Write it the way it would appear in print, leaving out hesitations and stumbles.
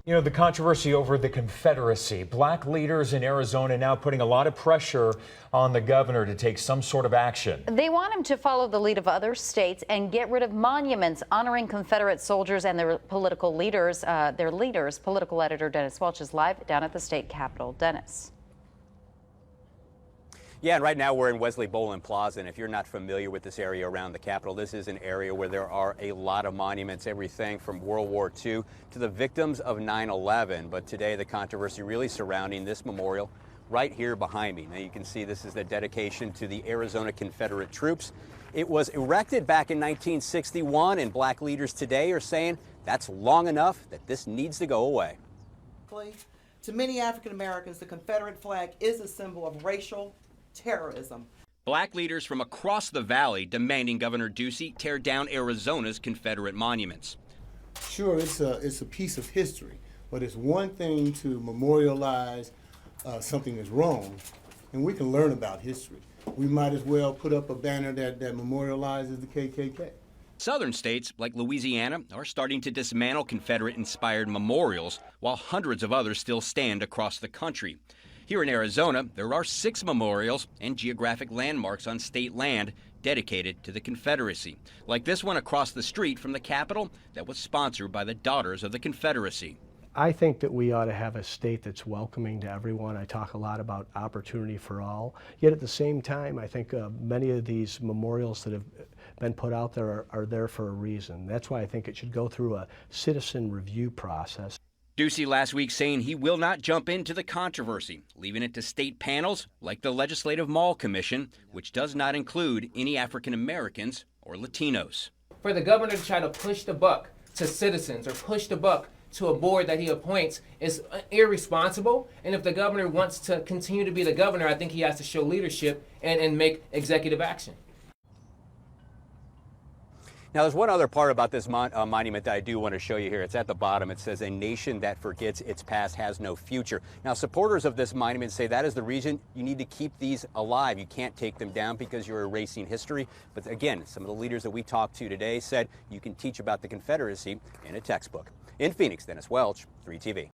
You know, the controversy over the Confederacy. Black leaders in Arizona now putting a lot of pressure on the governor to take some sort of action. They want him to follow the lead of other states and get rid of monuments honoring Confederate soldiers and their political leaders. Political editor Dennis Welch is live down at the state capitol. Dennis. Yeah, and right now we're in Wesley Bolin Plaza, and if you're not familiar with this area around the Capitol, this is an area where there are a lot of monuments, everything from World War II to the victims of 9/11. But today the controversy really surrounding this memorial right here behind me. Now you can see this is the dedication to the Arizona Confederate troops. It was erected back in 1961, and black leaders today are saying that's long enough, that this needs to go away. To many African Americans, the Confederate flag is a symbol of racial terrorism. Black leaders from across the valley demanding Governor Ducey tear down Arizona's Confederate monuments. Sure, it's a piece of history, but it's one thing to memorialize something that's wrong, and we can learn about history. We might as well put up a banner that memorializes the KKK. Southern states like Louisiana are starting to dismantle Confederate-inspired memorials, while hundreds of others still stand across the country. Here in Arizona, there are 6 memorials and geographic landmarks on state land dedicated to the Confederacy, like this one across the street from the Capitol that was sponsored by the Daughters of the Confederacy. I think that we ought to have a state that's welcoming to everyone. I talk a lot about opportunity for all. Yet at the same time, I think many of these memorials that have been put out there are there for a reason. That's why I think it should go through a citizen review process. Ducey last week saying he will not jump into the controversy, leaving it to state panels like the Legislative Mall Commission, which does not include any African Americans or Latinos. For the governor to try to push the buck to citizens or push the buck to a board that he appoints is irresponsible. And if the governor wants to continue to be the governor, I think he has to show leadership and make executive action. Now, there's one other part about this monument that I do want to show you here. It's at the bottom. It says, "A nation that forgets its past has no future." Now, supporters of this monument say that is the reason you need to keep these alive. You can't take them down because you're erasing history. But again, some of the leaders that we talked to today said you can teach about the Confederacy in a textbook. In Phoenix, Dennis Welch, 3TV.